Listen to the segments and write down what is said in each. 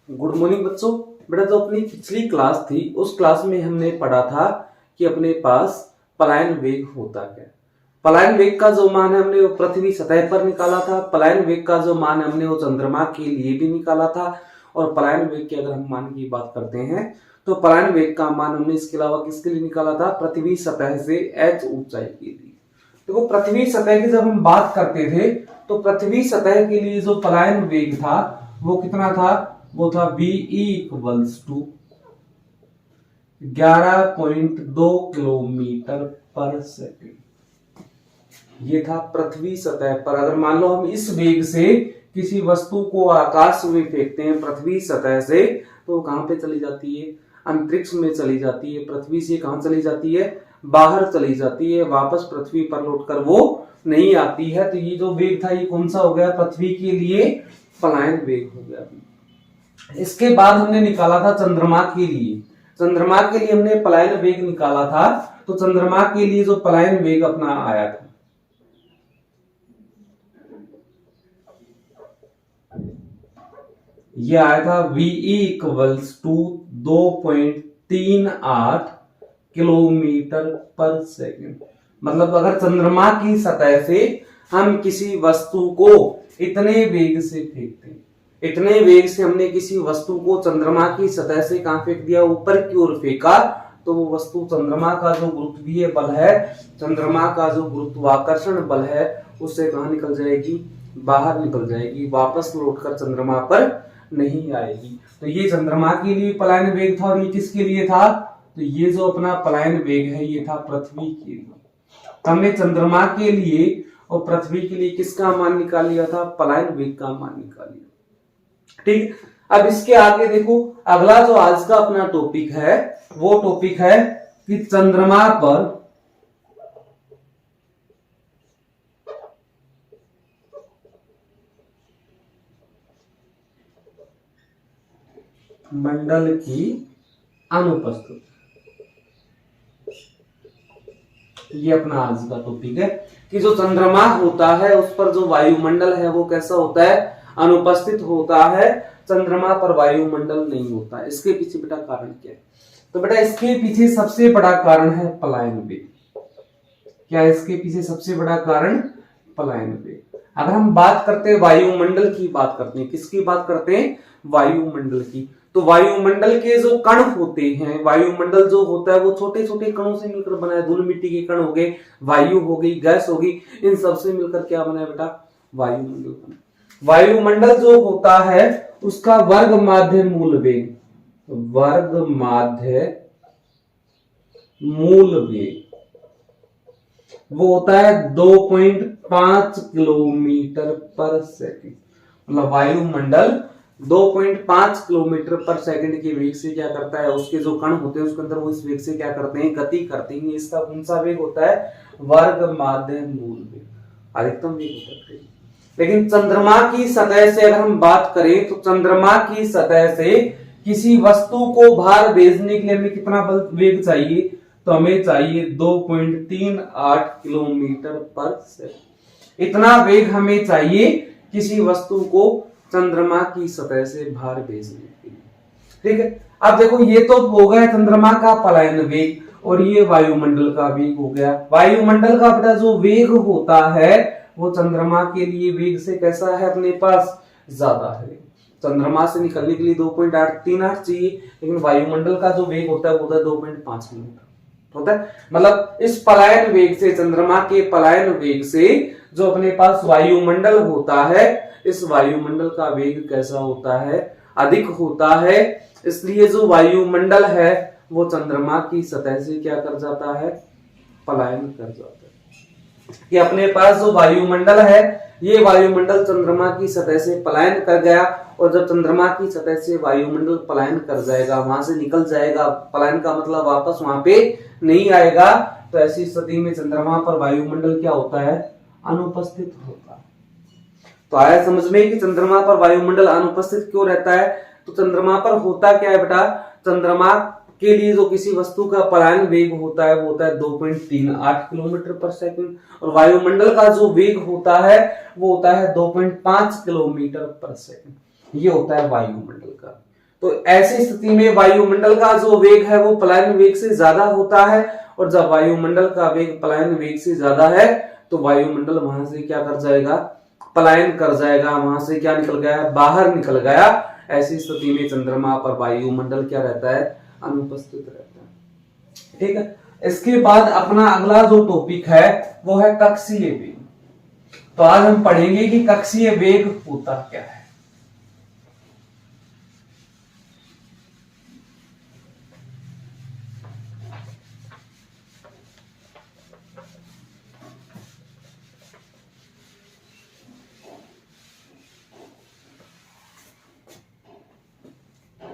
Good morning बच्चों। बेटा जो अपनी पिछली क्लास थी उस क्लास में हमने पढ़ा था कि अपने पास पलायन वेग होता है। पलायन वेग का जो मान है हमने वो पृथ्वी सतह पर निकाला था। पलायन वेग का जो मान हमने वो चंद्रमा के लिए भी निकाला था। और पलायन वेग के अगर हम मान की बात करते हैं तो पलायन वेग का मान हमने इसके अलावा किसके लिए निकाला था? पृथ्वी सतह से h ऊंचाई के लिए। देखो पृथ्वी सतह की जब हम बात करते थे तो पृथ्वी सतह के लिए जो पलायन वेग था वो कितना था? वो था Be इक्वल्स टू 11.2 किलोमीटर पर सेकेंड। ये था पृथ्वी सतह पर। अगर मान लो हम इस वेग से किसी वस्तु को आकाश में फेंकते हैं पृथ्वी सतह से, तो वो कहां पे चली जाती है? अंतरिक्ष में चली जाती है। पृथ्वी से कहां चली जाती है? बाहर चली जाती है। वापस पृथ्वी पर लौटकर वो नहीं आती है। तो ये जो वेग था ये कौन सा हो गया? पृथ्वी के लिए पलायन वेग हो गया। इसके बाद हमने निकाला था चंद्रमा के लिए। चंद्रमा के लिए हमने पलायन वेग निकाला था। तो चंद्रमा के लिए जो पलायन वेग अपना आया था ये आया था V इक्वल्स टू 2.38 किलोमीटर पर सेकेंड। मतलब अगर चंद्रमा की सतह से हम किसी वस्तु को इतने वेग से फेंकते हैं, इतने वेग से हमने किसी वस्तु को चंद्रमा की सतह से कहां फेंक दिया? ऊपर की ओर फेंका, तो वो वस्तु चंद्रमा का जो गुरुत्वीय बल है, चंद्रमा का जो गुरुत्वाकर्षण बल है, उससे कहां निकल जाएगी? बाहर निकल जाएगी। वापस लौटकर चंद्रमा पर नहीं आएगी। तो ये चंद्रमा के लिए पलायन वेग था। और ये किसके लिए था? तो ये जो अपना पलायन वेग है ये था पृथ्वी के लिए। हमने चंद्रमा के लिए और पृथ्वी के लिए किसका मान निकाल लिया था? पलायन वेग का मान निकाल लिया। ठीक। अब इसके आगे देखो, अगला जो आज का अपना टॉपिक है वो टॉपिक है कि चंद्रमा पर मंडल की अनुपस्थिति। ये अपना आज का टॉपिक है कि जो चंद्रमा होता है उस पर जो वायुमंडल है वो कैसा होता है? अनुपस्थित होता है। चंद्रमा पर वायुमंडल नहीं होता। इसके पीछे बेटा कारण क्या है? तो बेटा इसके पीछे सबसे बड़ा कारण है पलायन वेग। क्या इसके पीछे सबसे बड़ा कारण? पलायन वेग। अगर हम बात करते हैं वायुमंडल की, बात करते हैं किसकी बात करते हैं? वायुमंडल की। तो वायुमंडल के जो कण होते हैं, वायुमंडल जो होता है वो छोटे छोटे कणों से मिलकर बना है। धूल मिट्टी के कण हो गए, वायु हो गई, गैस होगी, इन सबसे मिलकर क्या बना है बेटा? वायुमंडल बना। वायुमंडल जो होता है उसका वर्ग माध्य मूल वेग, वर्ग माध्य मूल वेग वो होता है 2.5 किलोमीटर पर सेकेंड। मतलब वायुमंडल 2.5 किलोमीटर पर सेकंड के वेग से क्या करता है? उसके जो कण होते हैं उसके अंदर वो इस वेग से क्या करते हैं? गति करते हैं। इसका कौन सा वेग होता है? वर्ग माध्य मूल वेग, अधिकतम वेग होता है। लेकिन चंद्रमा की सतह से अगर हम बात करें तो चंद्रमा की सतह से किसी वस्तु को भार भेजने के लिए हमें कितना बल वेग चाहिए? तो हमें चाहिए 2.38 किलोमीटर पर सेकंड। इतना वेग हमें चाहिए किसी वस्तु को चंद्रमा की सतह से भार भेजने के लिए। ठीक है। अब देखो ये तो हो गया चंद्रमा का पलायन वेग और ये वायुमंडल का वेग हो गया। वायुमंडल का बेटा जो वेग होता है वो चंद्रमा के लिए वेग से कैसा है? अपने पास ज्यादा है। चंद्रमा से निकलने के लिए 2.838 चाहिए, लेकिन वायुमंडल का जो वेग होता है वो होता है 2.5 किलोमीटर होता है। मतलब इस पलायन वेग से, चंद्रमा के पलायन वेग से जो अपने पास वायुमंडल होता है, इस वायुमंडल का वेग कैसा होता है? अधिक होता है। इसलिए जो वायुमंडल है वो चंद्रमा की सतह से क्या कर जाता है? पलायन कर जाता है। कि अपने पास जो वायुमंडल है ये वायुमंडल चंद्रमा की सतह से पलायन कर गया। और जब चंद्रमा की सतह से वायुमंडल पलायन कर जाएगा, वहां से निकल जाएगा, पलायन का मतलब वापस वहां पे नहीं आएगा, तो ऐसी स्थिति में चंद्रमा पर वायुमंडल क्या होता है? अनुपस्थित होता है। तो आया समझ में कि चंद्रमा पर वायुमंडल अनुपस्थित क्यों रहता है? तो चंद्रमा पर होता क्या है बेटा? चंद्रमा के लिए जो किसी वस्तु का पलायन वेग होता है वो होता है 2.38 किलोमीटर पर सेकंड। और वायुमंडल का जो वेग होता है वो होता है 2.5 किलोमीटर पर सेकंड। ये होता है वायुमंडल का। तो ऐसी स्थिति में वायुमंडल का जो वेग है वो पलायन वेग से ज्यादा होता है, और जब वायुमंडल का वेग पलायन वेग से ज्यादा है तो वायुमंडल वहां से क्या कर जाएगा, पलायन कर जाएगा, वहां से क्या निकल गया, बाहर निकल गया। ऐसी स्थिति में चंद्रमा पर वायुमंडल क्या रहता है, अनुपस्थित रहता है। ठीक है, इसके बाद अपना अगला जो टॉपिक है वो है कक्षीय वेग। तो आज हम पढ़ेंगे कि कक्षीय वेग होता क्या है।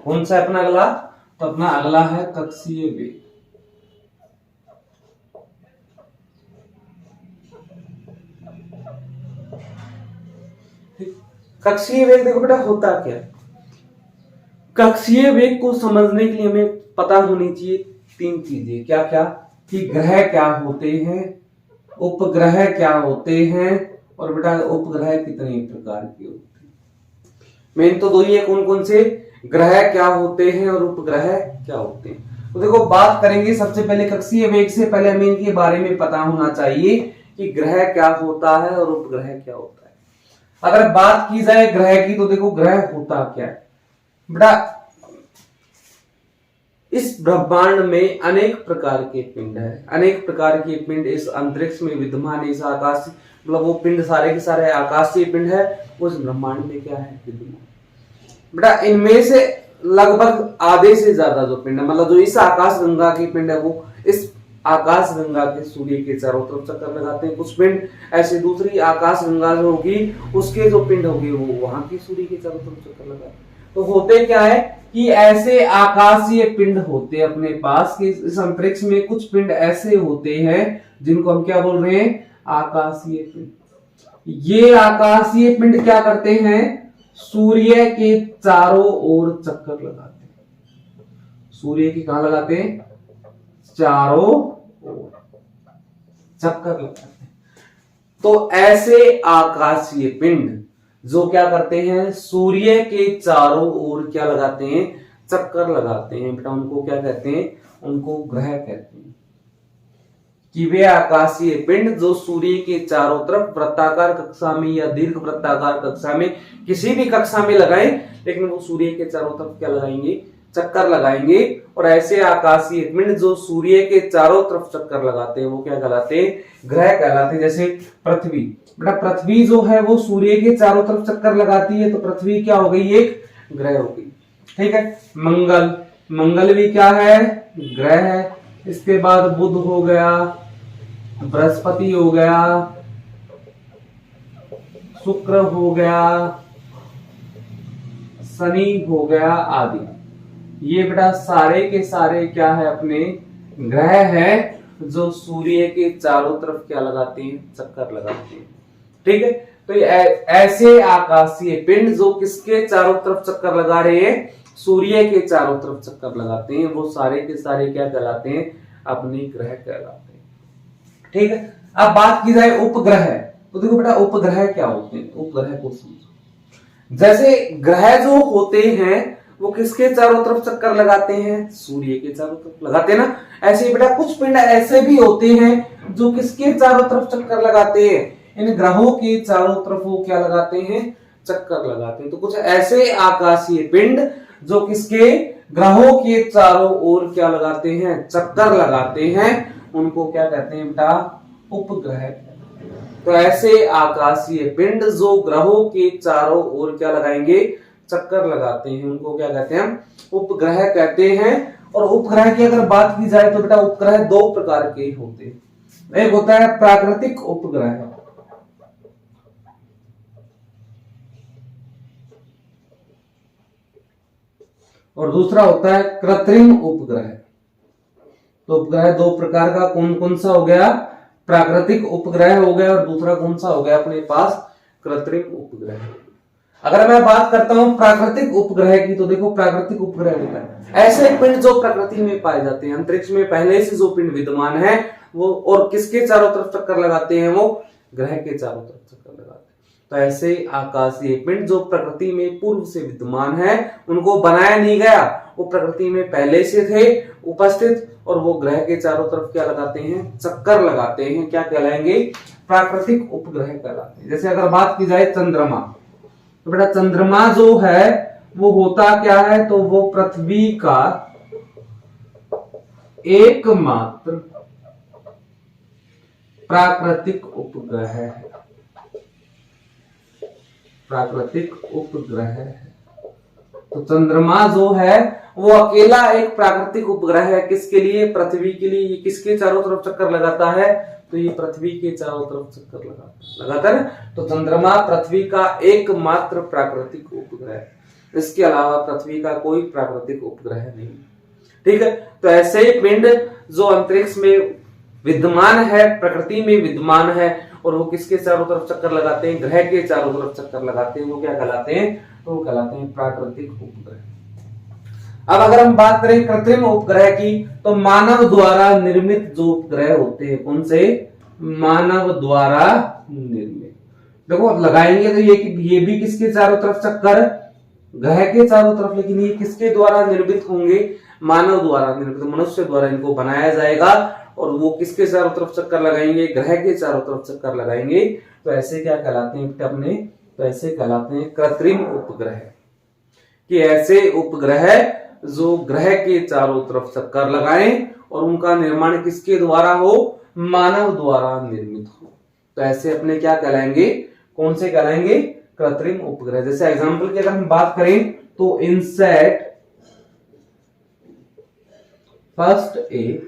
कौन सा अपना अगला, तो अपना अगला है कक्षीय वेग। कक्षीय वेग देखो बेटा होता क्या, कक्षीय वेग को समझने के लिए हमें पता होनी चाहिए तीन चीजें। क्या क्या, कि ग्रह क्या होते हैं, उपग्रह क्या होते हैं, और बेटा उपग्रह कितने प्रकार के होते हैं। मेन तो दो ही है, कौन कौन से, ग्रह क्या होते हैं और उपग्रह क्या होते हैं। तो देखो बात करेंगे सबसे पहले कक्षीय वेग से पहले हमें इनके बारे में पता होना चाहिए कि ग्रह क्या होता है और उपग्रह क्या होता है। अगर बात की जाए ग्रह की, तो देखो ग्रह होता क्या है बेटा, इस ब्रह्मांड में अनेक प्रकार के पिंड है, अनेक प्रकार के पिंड इस अंतरिक्ष में विद्यमान, इस आकाश, मतलब वो पिंड सारे के सारे आकाशीय पिंड है, उस ब्रह्मांड में क्या है, विद्यमान। बेटा इनमें से लगभग आधे से ज्यादा जो पिंड है, मतलब जो इस आकाश गंगा की पिंड है, वो इस आकाश गंगा के सूर्य के चारों तरफ चक्कर लगाते हैं। कुछ पिंड ऐसे दूसरी आकाश गंगा जो होगी उसके जो पिंड होंगे वो वहां के सूर्य के चारों तरफ चक्कर लगाते हैं। तो होते क्या है कि ऐसे आकाशीय पिंड होते हैं अपने पास कि इस अंतरिक्ष में कुछ पिंड ऐसे होते हैं जिनको हम क्या बोल रहे हैं, आकाशीय पिंड। ये आकाशीय पिंड क्या करते हैं, सूर्य के चारों ओर चक्कर लगाते हैं। सूर्य की कहां लगाते हैं, चारों ओर चक्कर लगाते हैं। तो ऐसे आकाशीय पिंड जो क्या करते हैं, सूर्य के चारों ओर क्या लगाते हैं, चक्कर लगाते हैं, बेटा उनको क्या कहते हैं, उनको ग्रह कहते हैं। कि वे आकाशीय पिंड जो सूर्य के चारों तरफ वृत्ताकार कक्षा में या दीर्घ वृत्ताकार कक्षा में, किसी भी कक्षा में लगाएं, लेकिन वो सूर्य के चारों तरफ क्या लगाएंगे, चक्कर लगाएंगे। और ऐसे आकाशीय पिंड जो सूर्य के चारों तरफ चक्कर लगाते हैं वो क्या कहलाते हैं, ग्रह कहलाते हैं। जैसे पृथ्वी, बेटा पृथ्वी जो है वो सूर्य के चारों तरफ चक्कर लगाती है, तो पृथ्वी क्या हो गई, एक ग्रह हो गई। ठीक है, मंगल, मंगल भी क्या है, ग्रह है। इसके बाद बुध हो गया, बृहस्पति हो गया, शुक्र हो गया, शनि हो गया आदि। ये बेटा सारे के सारे क्या है, अपने ग्रह हैं जो सूर्य के चारों तरफ क्या लगाते हैं, चक्कर लगाते हैं। ठीक है, तो ये ऐसे आकाशीय पिंड जो किसके चारों तरफ चक्कर लगा रहे हैं, सूर्य के चारों तरफ चक्कर लगाते हैं, वो सारे के सारे क्या कहलाते हैं, अपने ग्रह कहलाते हैं। ठीक है, अब बात की जाए उपग्रह, तो देखो बेटा उपग्रह क्या होते हैं, उपग्रह को समझो। जैसे ग्रह जो होते हैं वो किसके चारों तरफ चक्कर लगाते हैं, सूर्य के चारों तरफ लगाते हैं ना। ऐसे बेटा कुछ पिंड ऐसे भी होते हैं जो किसके चारों तरफ चक्कर लगाते हैं, इन ग्रहों के चारों तरफ वो क्या लगाते हैं, चक्कर लगाते हैं। तो कुछ ऐसे आकाशीय पिंड जो किसके, ग्रहों के चारों ओर क्या लगाते हैं, चक्कर लगाते हैं, उनको क्या कहते हैं बेटा, उपग्रह। तो ऐसे आकाशीय पिंड जो ग्रहों के चारों ओर क्या लगाएंगे, चक्कर लगाते हैं, उनको क्या कहते हैं, उपग्रह कहते हैं। और उपग्रह की अगर बात की जाए तो बेटा उपग्रह दो प्रकार के होते हैं। एक होता है प्राकृतिक उपग्रह, और दूसरा होता है कृत्रिम उपग्रह। तो उपग्रह दो प्रकार का कौन कौन सा हो गया, प्राकृतिक उपग्रह हो गया, और दूसरा कौन सा हो गया अपने पास, कृत्रिम उपग्रह। अगर मैं बात करता हूं प्राकृतिक उपग्रह की, तो देखो प्राकृतिक उपग्रह होता है ऐसे पिंड जो प्रकृति में पाए जाते हैं, अंतरिक्ष में पहले से जो पिंड विद्यमान है वो, और किसके चारों तरफ चक्कर लगाते हैं, वो ग्रह के चारों तरफ चक्कर लगाते हैं। तो ऐसे आकाशीय पिंड जो प्रकृति में पूर्व से विद्यमान है, उनको बनाया नहीं गया, वो प्रकृति में पहले से थे उपस्थित, और वो ग्रह के चारों तरफ क्या लगाते हैं, चक्कर लगाते हैं, क्या कहलाएंगे, प्राकृतिक उपग्रह कहलाते हैं। जैसे अगर बात की जाए चंद्रमा, तो बेटा चंद्रमा जो है वो होता क्या है, तो वो पृथ्वी का एकमात्र प्राकृतिक उपग्रह है, प्राकृतिक उपग्रह है। तो चंद्रमा जो है वो अकेला एक प्राकृतिक उपग्रह है, किसके लिए, पृथ्वी के लिए। ये किसके चारों तरफ चक्कर लगाता है, तो ये पृथ्वी के चारों तरफ चक्कर लगाता है। तो चंद्रमा पृथ्वी का एकमात्र प्राकृतिक उपग्रह है, इसके अलावा पृथ्वी का कोई प्राकृतिक उपग्रह नहीं। ठीक है, तो ऐसे ही पिंड जो अंतरिक्ष में विद्यमान है, प्रकृति में विद्यमान है, और वो किसके चारों तरफ चक्कर लगाते हैं, ग्रह के चारों तरफ चक्कर लगाते हैं, वो क्या कहलाते हैं, तो वो कहलाते हैं प्राकृतिक उपग्रह। अब अगर हम बात करें कृत्रिम उपग्रह की, तो मानव द्वारा निर्मित जो उपग्रह होते हैं, कौन से, मानव द्वारा निर्मित। देखो लगाएंगे तो ये भी किसके चारों तरफ चक्कर, ग्रह के चारों तरफ, लेकिन ये किसके द्वारा निर्मित होंगे, मानव द्वारा निर्मित, मनुष्य द्वारा इनको बनाया जाएगा, और वो किसके चारों तरफ चक्कर लगाएंगे, ग्रह के चारों तरफ चक्कर लगाएंगे। तो ऐसे क्या कहलाते हैं अपने, तो ऐसे कहलाते हैं कृत्रिम उपग्रह, कि ऐसे उपग्रह जो ग्रह के चारों तरफ चक्कर लगाएं और उनका निर्माण किसके द्वारा हो, मानव द्वारा निर्मित हो। तो ऐसे अपने क्या कहलाएंगे, कौन से कहलाएंगे, कृत्रिम उपग्रह। जैसे एग्जांपल की अगर हम बात करें तो INSAT first A,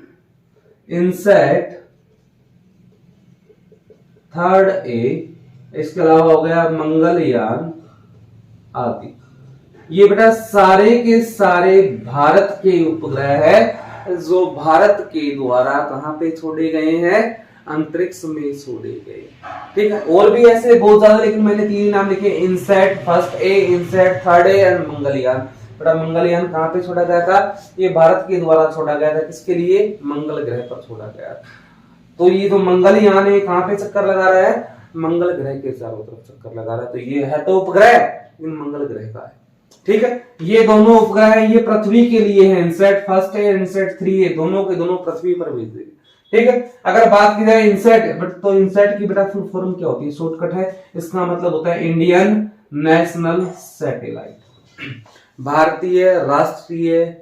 INSAT third A, इसके अलावा हो गया मंगलयान आदि। ये बेटा सारे के सारे भारत के उपग्रह है, जो भारत के द्वारा कहां पे छोड़े गए हैं, अंतरिक्ष में छोड़े गए। ठीक है, और भी ऐसे बहुत ज्यादा, लेकिन मैंने तीन नाम लिखे, INSAT first A, INSAT third A and Mangalyaan. बेटा मंगलयान कहां पे छोड़ा गया था, ये भारत के द्वारा छोड़ा गया था, किसके लिए, मंगल ग्रह पर छोड़ा गया। तो ये जो मंगलयान है कहां पे चक्कर लगा रहा है, मंगल ग्रह के चारों तरफ चक्कर लगा रहा है। तो ये है तो उपग्रह, लेकिन मंगल ग्रह का है। ठीक है, ये दोनों उपग्रह है, ये पृथ्वी के लिए है, इनसैट फर्स्ट है, इनसैट 3 है, दोनों के दोनों पृथ्वी पर भेज देंगे। ठीक है, अगर बात की जाए इनसैट, बट तो इनसैट की बेटा फुल फॉर्म क्या होती है, शॉर्टकट है, इसका मतलब होता है इंडियन नेशनल सैटेलाइट, भारतीय राष्ट्रीय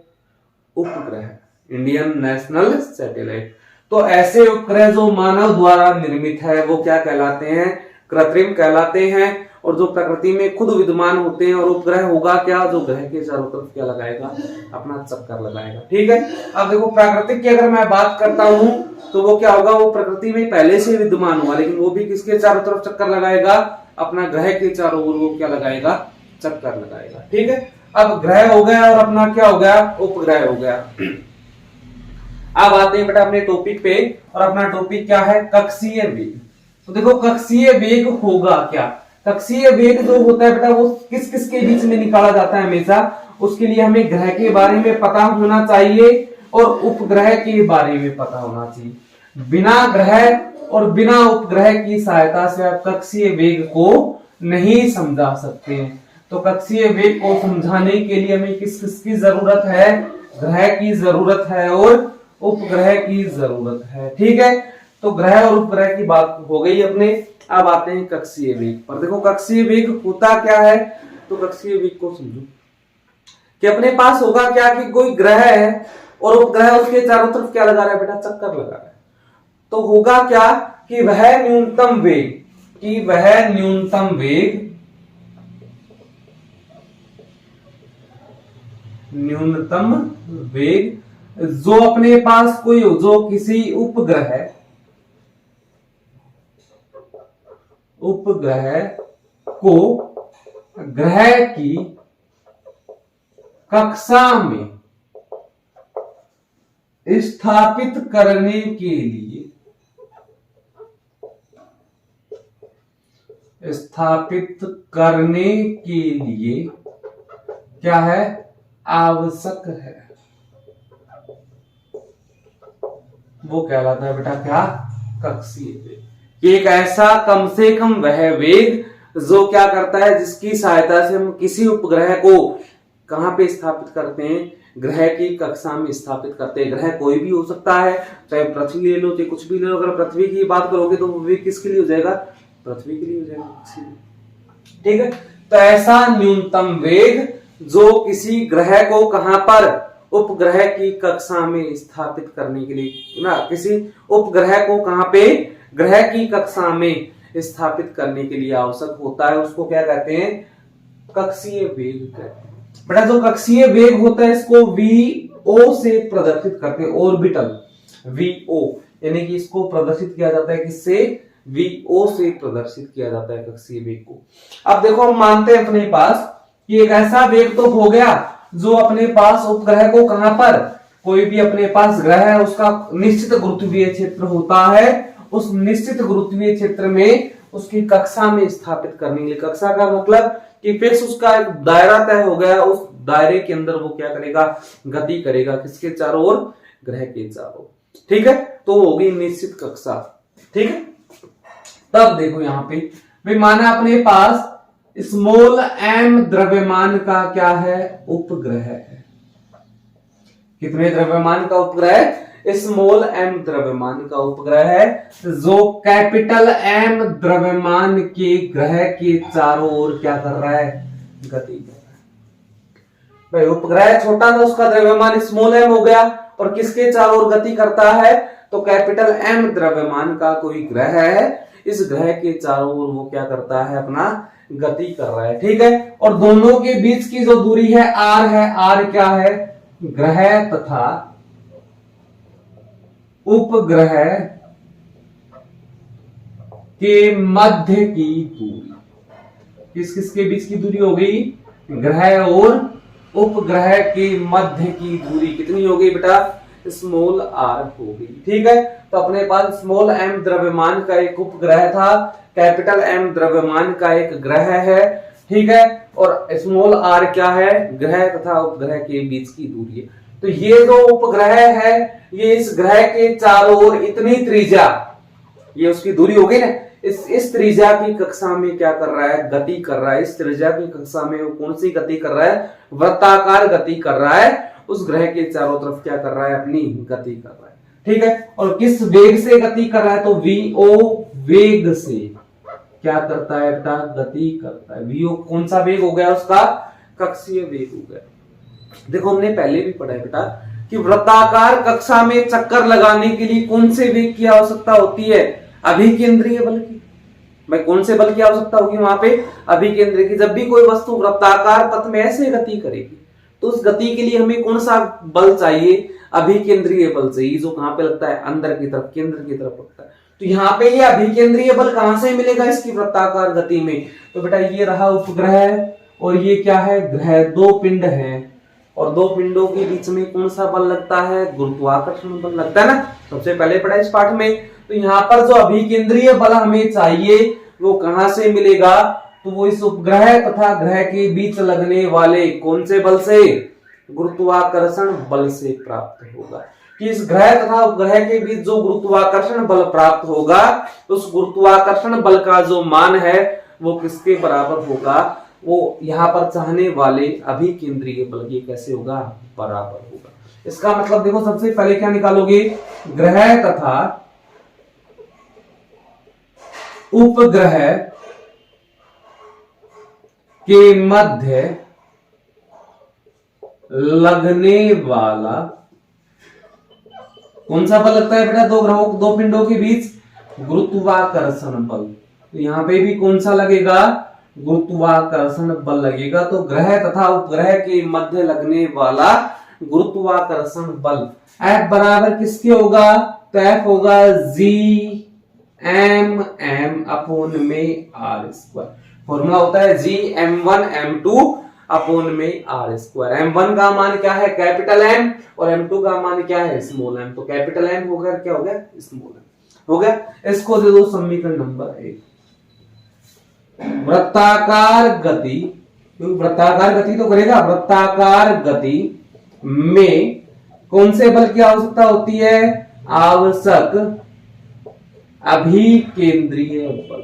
उपग्रह, इंडियन नेशनल सैटेलाइट। तो ऐसे उपग्रह जो मानव द्वारा निर्मित है वो क्या कहलाते हैं, कृत्रिम कहलाते हैं, और जो प्रकृति में खुद विद्यमान होते हैं। और उपग्रह होगा क्या, जो ग्रह के चारों तरफ क्या लगाएगा, अपना चक्कर लगाएगा। ठीक है, अब देखो प्राकृतिक की अगर मैं बात करता हूं तो वो क्या होगा, वो प्रकृति में पहले से विद्यमान होगा, लेकिन वो भी किसके चारों तरफ चक्कर लगाएगा, अपना ग्रह के चारों ओर वो क्या लगाएगा, चक्कर लगाएगा। ठीक है, अब ग्रह हो गया और अपना क्या हो गया, उपग्रह हो गया। अब आते हैं बेटा अपने टॉपिक पे, और अपना टॉपिक क्या है, कक्षीय वेग। तो देखो कक्षीय वेग होगा क्या, कक्षीय वेग जो होता है बेटा वो किस किस के बीच में निकाला जाता है हमेशा, उसके लिए हमें ग्रह के बारे में पता होना चाहिए और उपग्रह के बारे में पता होना चाहिए। बिना ग्रह और बिना उपग्रह की सहायता से आप कक्षीय वेग को नहीं समझा सकते। तो कक्षीय वेग को समझाने के लिए हमें किस किस की जरूरत है, ग्रह की जरूरत है और उपग्रह की जरूरत है। ठीक है, तो ग्रह और उपग्रह की बात हो गई अपने। अब आते हैं कक्षीय वेग पर। देखो कक्षीय वेग होता क्या है, तो कक्षीय वेग को समझो कि अपने पास होगा क्या कि कोई ग्रह है और उपग्रह उसके चारों तरफ क्या लगा रहा है बेटा, चक्कर लगा रहा है। तो होगा क्या कि वह न्यूनतम वेग, कि वह न्यूनतम वेग, न्यूनतम वेग जो अपने पास कोई, जो किसी उपग्रह को ग्रह की कक्षा में स्थापित करने के लिए, क्या है, आवश्यक है, वो कहलाता है बेटा क्या, कक्षीय वेग। एक ऐसा कम से कम वह वेग जो क्या करता है, जिसकी सहायता से हम किसी उपग्रह को कहां पे स्थापित करते हैं, ग्रह की कक्षा में स्थापित करते हैं। ग्रह कोई भी हो सकता है, चाहे पृथ्वी ले लो चाहे कुछ भी ले लो। अगर पृथ्वी की बात करोगे तो वो किसके लिए हो जाएगा, पृथ्वी के लिए हो जाएगा। ठीक है, तो ऐसा न्यूनतम वेग जो किसी ग्रह को कहां पर, उपग्रह की कक्षा में स्थापित करने के लिए ना, किसी उपग्रह को कहां पे, ग्रह की कक्षा में स्थापित करने के लिए आवश्यक होता है, उसको क्या कहते हैं, कक्षीय वेग कहते हैं। बेटा जो कक्षीय वेग होता है इसको VO से प्रदर्शित करते हैं, ऑर्बिटल VO, यानी कि इसको प्रदर्शित किया जाता है किससे, VO से प्रदर्शित किया जाता है कक्षीय वेग को। अब देखो हम मानते हैं अपने पास कि एक ऐसा वेग तो हो गया जो अपने पास उपग्रह को कहां पर, कोई भी अपने पास ग्रह है उसका निश्चित गुरुत्वीय क्षेत्र होता है, उस निश्चित गुरुत्वीय क्षेत्र में उसकी कक्षा में स्थापित करने के लिए, कक्षा का मतलब कि फिक्स उसका एक दायरा तय हो गया, उस दायरे के अंदर वो क्या करेगा, गति करेगा, किसके चारों ओर, ग्रह के चारों। ठीक है, तो होगी निश्चित कक्षा। ठीक है, तब देखो यहां पे भाई माना अपने पास स्मॉल m द्रव्यमान का क्या है, उपग्रह है। कितने द्रव्यमान का उपग्रह है, स्मॉल m द्रव्यमान का उपग्रह है, जो कैपिटल M द्रव्यमान के ग्रह के चारों ओर क्या कर रहा है, गति कर रहा है। भाई उपग्रह छोटा था, उसका द्रव्यमान स्मॉल m हो गया, और किसके चारों ओर गति करता है, तो कैपिटल M द्रव्यमान का कोई ग्रह है, इस ग्रह के चारों ओर वो क्या करता है, अपना गति कर रहा है। ठीक है, और दोनों के बीच की जो दूरी है r है, r क्या है, ग्रह तथा उपग्रह के मध्य की दूरी, किस किसके बीच की दूरी हो गई, ग्रह और उपग्रह के मध्य की दूरी कितनी हो गई बेटा, स्मॉल r हो गई। ठीक है, तो अपने पास स्मॉल m द्रव्यमान का एक उपग्रह था, कैपिटल M द्रव्यमान का एक ग्रह है। ठीक है, और स्मॉल r क्या है, ग्रह तथा उपग्रह के बीच की दूरी है। तो ये जो उपग्रह है ये इस ग्रह के चारों ओर इतनी त्रिज्या, ये उसकी दूरी हो गई ना, इस त्रिज्या की कक्षा में क्या कर रहा है, गति कर रहा है। इस त्रिज्या की कक्षा में वो कौन सी गति कर रहा है, वृत्ताकार गति कर रहा है, उस ग्रह के चारों तरफ क्या कर रहा है, अपनी गति कर रहा है। ठीक है, और किस वेग से गति कर रहा है, तो VO वेग से क्या करता है बेटा, गति करता है। VO कौन सा वेग हो गया, उसका कक्षीय वेग हो गया। देखो हमने पहले भी पढ़ा है बेटा कि वृत्ताकार कक्षा में चक्कर लगाने के लिए कौन से वेग की आवश्यकता होती है, अभिकेंद्रीय बल की। भाई कौन से बल की आवश्यकता होगी वहां पे, अभिकेंद्रीय की। जब भी कोई वस्तु वृत्ताकार पथ में ऐसे गति करेगी तो उस गति के लिए हमें कौन सा बल चाहिए, अभिकेंद्रीय बल चाहिए, जो कहां पे लगता है, अंदर की तरफ, केंद्र की तरफ लगता है। तो यहाँ पे ये अभिकेंद्रीय बल कहां से मिलेगा इसकी वृत्ताकार गति में, तो बेटा ये रहा उपग्रह, और ये क्या है, ग्रह। दो पिंड है और दो पिंडों के बीच में कौन सा बल लगता है, गुरुत्वाकर्षण बल लगता है ना, सबसे पहले पढ़ा इस पाठ में। तो यहाँ पर जो अभिकेंद्रीय बल हमें चाहिए वो कहां से मिलेगा, तो वो इस उपग्रह तथा ग्रह के बीच लगने वाले कौन से बल से, गुरुत्वाकर्षण बल से प्राप्त होगा। कि इस ग्रह तथा उपग्रह के बीच जो गुरुत्वाकर्षण बल प्राप्त होगा, उस गुरुत्वाकर्षण बल का जो मान है वो किसके बराबर होगा, वो यहाँ पर चाहने वाले अभिकेंद्रीय बल के कैसे होगा, बराबर होगा। इसका मतलब देखो सबसे पहले क्या निकालोगे, ग्रह तथा उपग्रह के मध्य लगने वाला कौन सा बल लगता है बेटा, दो ग्रहों, दो पिंडों के बीच, गुरुत्वाकर्षण बल। तो यहां पे भी कौन सा लगेगा, गुरुत्वाकर्षण बल लगेगा। तो ग्रह तथा उपग्रह के मध्य लगने वाला गुरुत्वाकर्षण बल F बराबर किसके होगा, तो F होगा Gm अपॉन में r²। फॉर्मूला होता है Gm1 m2 अपॉन में r²। m1 का मान क्या है, कैपिटल M, और m2 का मान क्या है, स्मॉल m। तो कैपिटल M हो गया, क्या हो गया, स्मॉल m हो गया। इसको दे दो समीकरण नंबर 1। वृत्ताकार गति, वृत्ताकार गति तो करेगा, वृत्ताकार गति में कौन से बल की आवश्यकता होती है, आवश्यक अभिकेंद्रीय बल।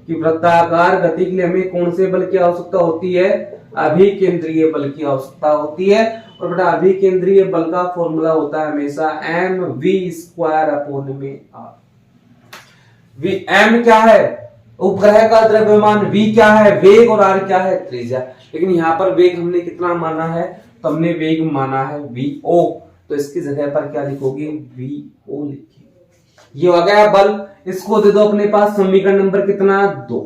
कि वृत्ताकार गति के लिए हमें कौन से बल की आवश्यकता होती है, अभिकेंद्रीय बल की आवश्यकता होती है। और बेटा अभिकेंद्रीय बल का फॉर्मूला होता है हमेशा mv² m क्या है, उपग्रह का द्रव्यमान, v क्या है वेग, और r क्या है त्रिज्या। लेकिन यहाँ पर वेग हमने कितना माना है, तो हमने वेग माना है vo, तो इसकी जगह पर क्या लिखोगे, vo लिखिए। ये हो गया बल, इसको दे दो अपने पास समीकरण नंबर कितना 2।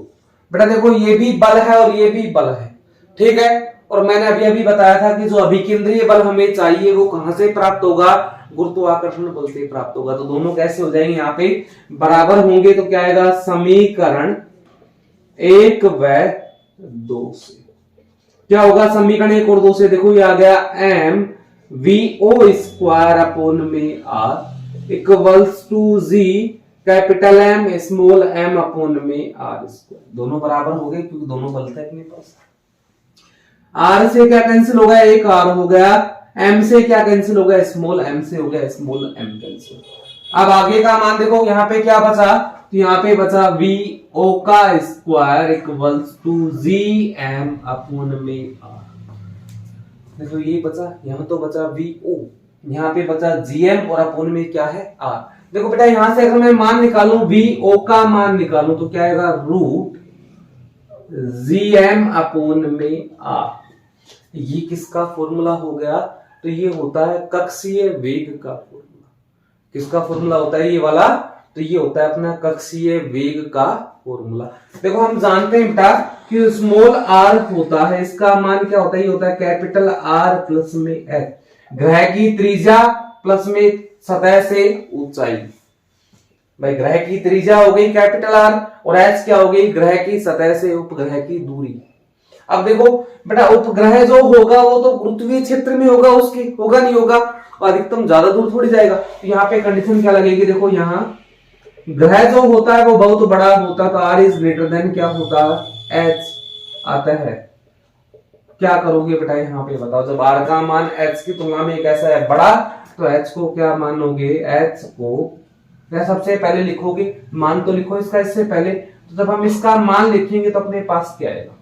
बेटा देखो ये भी बल है और ये भी बल है, ठीक है। और मैंने अभी अभी बताया था कि जो अभिकेंद्रीय बल हमें चाहिए वो कहां से प्राप्त होगा, गुरुत्वाकर्षण बल से प्राप्त होगा। तो दोनों कैसे हो जाएंगे, यहाँ पे बराबर होंगे, तो क्या आएगा, समीकरण 1 व 2 से क्या होगा, समीकरण 1 और 2 से देखो ये आ गया mvo² equals to g capital M small m upon में r स्क्वायर। दोनों बराबर हो गए क्योंकि दोनों बल थे अपने पास। r से क्या कैंसिल हो गया, एक r हो गया, m से क्या कैंसिल हो गया, स्मॉल m से हो गया स्मॉल m कैंसिल। अब आगे का मान देखो, यहाँ पे क्या बचा, तो यहाँ पे बचा vo² equals to g m upon में r। देखो ये बचा, यहाँ तो बचा vo, यहाँ पे बचा gm और अपॉन में क्या है r। देखो बेटा यहां से अगर मैं मान निकालूं, vo का मान निकालूं तो क्या आएगा, रूट gm अपॉन में r। ये किसका फॉर्मूला हो गया, तो ये होता है कक्षीय वेग का फॉर्मूला। किसका फॉर्मूला होता है ये वाला, तो ये होता है अपना कक्षीय वेग का फॉर्मूला। देखो हम जानते हैं बेटा कि स्मॉल r होता है, इसका मान क्या होता है, ये होता है कैपिटल R प्लस में h, ग्रह की त्रिज्या प्लस में सतह से ऊंचाई। भाई ग्रह की त्रिज्या हो गई कैपिटल R और h क्या हो गई, ग्रह की सतह से उपग्रह की दूरी। अब देखो बेटा उपग्रह जो होगा वो तो गुरुत्वीय क्षेत्र में होगा, उसके होगा नहीं होगा, अधिकतम ज्यादा दूर थोड़ी जाएगा। तो यहाँ पे कंडीशन क्या लगेगी, देखो यहाँ ग्रह जो होता है वो बहुत बड़ा होता है, तो R इज ग्रेटर देन क्या होता है, h आता है। क्या करोगे बेटा यहाँ पे बताओ, जब R का मान h की तुलना में कैसा है, बड़ा, तो h को क्या मानोगे, h को या सबसे पहले लिखोगे, मान तो लिखो इसका इससे पहले। तो जब हम इसका मान लिखेंगे तो अपने पास क्या आएगा,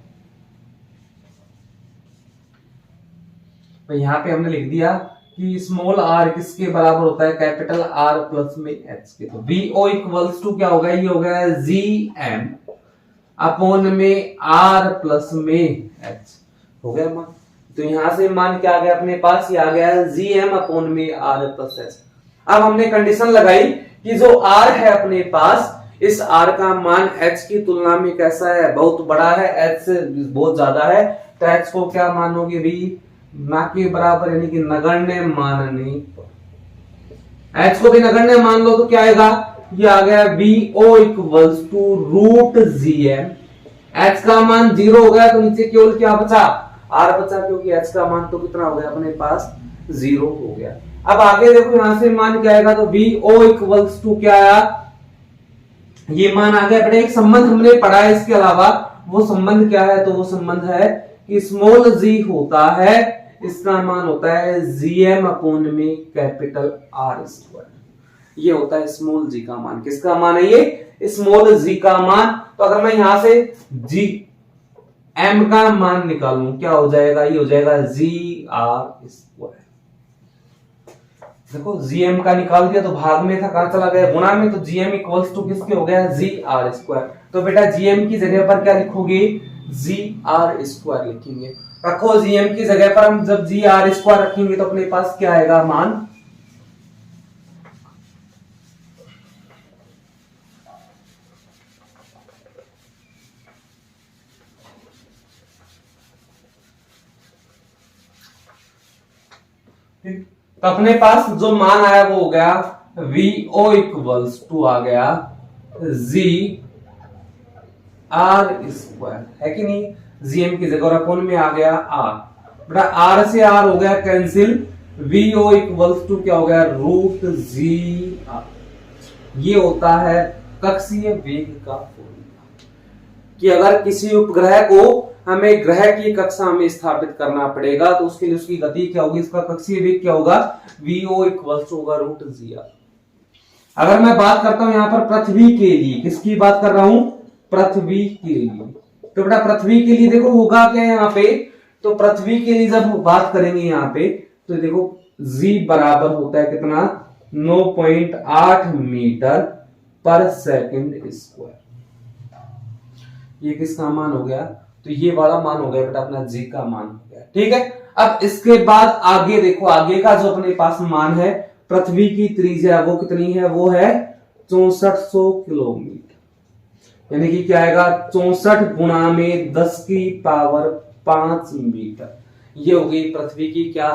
तो यहाँ पे हमने लिख दिया कि स्मॉल r किसके बराबर होता है, कैपिटल R प्लस में h के। तो vo इक्वल्स टू क्या होगा, ये हो गया gm अपॉन में r प्लस में h हो गया मान। तो यहां से मान क्या आ गया अपने पास, ये आ गया gm अपॉन में r प्लस h। अब हमने कंडीशन लगाई कि जो r है अपने पास, इस r का मान h की तुलना में कैसा है, बहुत बड़ा है, h से बहुत ज्यादा है, तो h को क्या मानोगे, भी ना के बराबर यानी कि नगण्य मानने। h को भी नगण्य मान लो तो क्या आएगा, ये आ गया vo equals to root gm। h का मान 0 हो गया तो नीचे केवल क्या बचा, r बचा, क्योंकि h का मान तो कितना हो गया अपने पास, 0 हो गया। अब आगे देखो यहां से मान क्या आएगा, तो vo इक्वल्स टू क्या आया, ये मान आ गया। बेटा एक संबंध हमने पढ़ा है इसके अलावा, वो संबंध क्या है, तो वो संबंध है कि स्मॉल g होता है, इसका मान होता है gm अपॉन में कैपिटल R स्क्वायर। ये होता है स्मॉल g का मान। किसका मान है ये, स्मॉल g का मान। तो अगर मैं यहां से gm का मान निकालूं क्या हो जाएगा, ये हो जाएगा gr स्क्वायर। देखो gm का निकाल दिया तो भाग में था, कहां चला गया, गुणा में, तो gm इक्वल्स टू किसके हो गया, gr स्क्वायर। तो बेटा gm की जगह पर क्या लिखोगे, gr स्क्वायर लिखेंगे। रखो gm की जगह पर हम जब gr स्क्वायर रखेंगे तो अपने पास क्या आएगा मान, तो अपने पास जो मान आया वो हो गया vo इक्वल्स टू आ गया gr स्क्वायर, है कि नहीं, gm की जगह और अपॉन में आ गया r। बेटा r से r हो गया कैंसिल, vo इक्वल्स टू क्या हो गया, रूट gr। ये होता है कक्षीय वेग का फॉर्मूला, कि अगर किसी उपग्रह को हमें ग्रह की कक्षा में स्थापित करना पड़ेगा तो उसके लिए उसकी गति क्या होगी, इसका कक्षीय वेग क्या होगा, vo इक्वल्स होगा रूट gr। अगर मैं बात करता हूं यहां पर पृथ्वी के लिए, किसकी बात कर रहा हूं, पृथ्वी के लिए। तो बेटा पृथ्वी के लिए देखो होगा क्या यहाँ पे, तो पृथ्वी के लिए जब बात करेंगे यहाँ पे तो देखो g बराबर होता है कितना 9.8 मीटर पर सेकंड स्क्वायर। ये किसका मान हो गया, तो ये वाला मान हो गया बेटा अपना g का मान हो गया। ठीक है, अब इसके बाद आगे देखो, आगे का जो अपने पास मान है, पृथ्वी की त्रिज्या वो कितनी है, वो है 6400 किलोमीटर, यानी कि क्या आएगा 64 गुणा में 10 की पावर 5 मीटर। ये हो गई पृथ्वी की क्या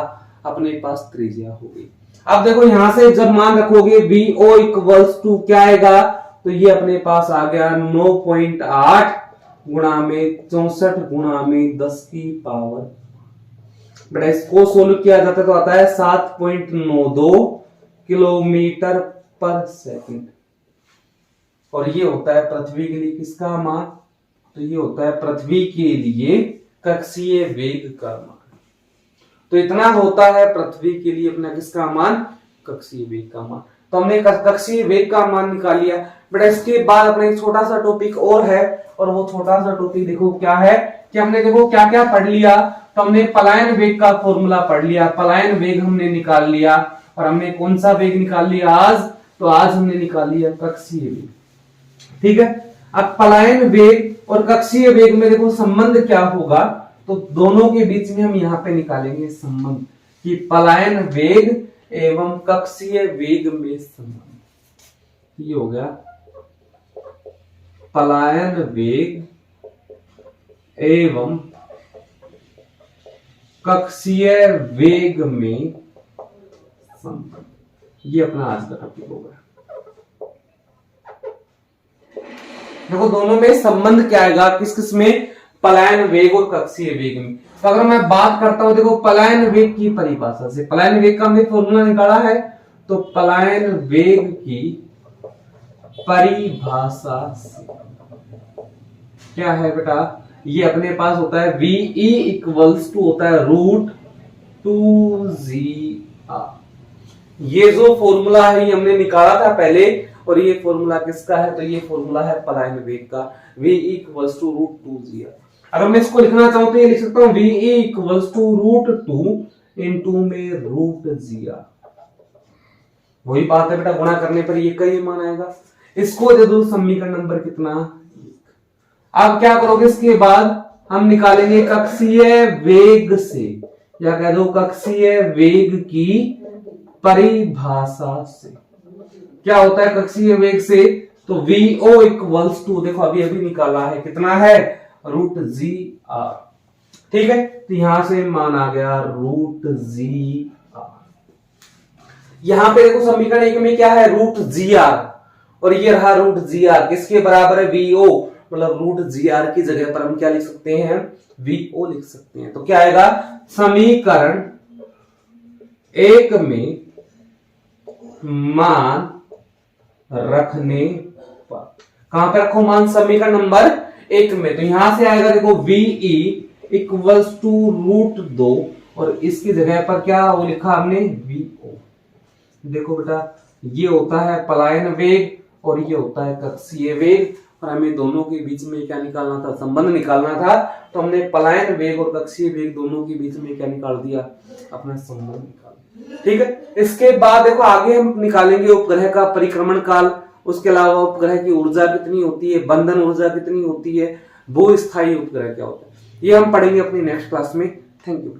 अपने पास त्रिज्या हो गई। अब देखो यहां से जब मान रखोगे VO इक्वल्स टू क्या आएगा, तो ये अपने पास आ गया 9.8 गुणा में 64 गुणा में 10 की पावर, बेटा इसको सोल्व किया जाता है तो आता है 7.92 किलोमीटर पर सेकंड। और ये होता है पृथ्वी के लिए किसका मान, तो ये होता है पृथ्वी के लिए कक्षीय वेग का मान। तो इतना होता है पृथ्वी के लिए अपना किसका मान, कक्षीय वेग का मान। तो हमने कक्षीय वेग का मान निकाल लिया। बेटा इसके बाद अपना एक छोटा सा टॉपिक और है, और वो छोटा सा टॉपिक देखो क्या है कि हमने देखो क्या क्या पढ़ लिया। तो हमने पलायन वेग का फॉर्मूला पढ़ लिया, पलायन वेग हमने निकाल लिया, और हमने कौन सा वेग निकाल लिया आज, तो आज हमने निकाल लिया कक्षीय वेग। ठीक है, अब पलायन वेग और कक्षीय वेग में देखो संबंध क्या होगा, तो दोनों के बीच में हम यहाँ पे निकालेंगे संबंध कि पलायन वेग एवं कक्षीय वेग में संबंध। ये हो गया पलायन वेग एवं कक्षीय वेग में संबंध, ये अपना आज का टॉपिक होगा। देखो दोनों में संबंध क्या आएगा, किस किस में, पलायन वेग और कक्षीय वेग में। तो अगर मैं बात करता हूं देखो पलायन वेग की परिभाषा से, पलायन वेग का हमने फॉर्मूला निकाला है, तो पलायन वेग की परिभाषा से क्या है बेटा, ये अपने पास होता है VE इक्वल्स टू होता है √2gr। ये जो फॉर्मूला है ये हमने निकाला था पहले, और ये फॉर्मूला किसका है, तो ये फॉर्मूला है पलायन वेग का, VE इक्वल्स टू √2gr। अगर मैं इसको लिखना चाहूं तो ये लिख सकता हूं VE इक्वल्स टू √2 इंटू में √gr। वही बात है बेटा, गुणा करने पर ये कई मान आएगा। इसको दे दो समीकरण नंबर कितना, अब क्या करोगे, इसके बाद हम निकालेंगे कक्षीय वेग से, या कह दो कक्षीय वेग की परिभाषा से। क्या होता है कक्षीय वेग से, तो VO इक्वल्स टू, देखो अभी अभी निकाला है, कितना है √gr। ठीक है, तो यहां से मान आ गया √gr। यहां पे देखो समीकरण 1 में क्या है √gr, और ये रहा √gr, किसके बराबर है, VO, मतलब √gr की जगह पर हम क्या लिख सकते हैं, VO लिख सकते हैं। तो क्या आएगा, समीकरण 1 में मान रखने पर, कहां पे रखो मान, समीकरण नंबर 1 में, तो यहां से आएगा देखो VE इक्वल्स टू √2, और इसकी जगह पर क्या वो लिखा हमने VO। देखो बेटा ये होता है पलायन वेग और ये होता है कक्षीय वेग, और हमें दोनों के बीच में क्या निकालना था, संबंध निकालना था। तो हमने पलायन वेग और कक्षीय वेग दोनों के बीच में क्या निकाल दिया, अपना संबंध निकाल दिया। ठीक है, इसके बाद देखो आगे हम निकालेंगे उपग्रह का परिक्रमण काल, उसके अलावा उपग्रह की ऊर्जा कितनी होती है, बंधन ऊर्जा कितनी होती है, भू स्थायी उपग्रह क्या होता है, ये हम पढ़ेंगे अपनी नेक्स्ट क्लास में। Thank you.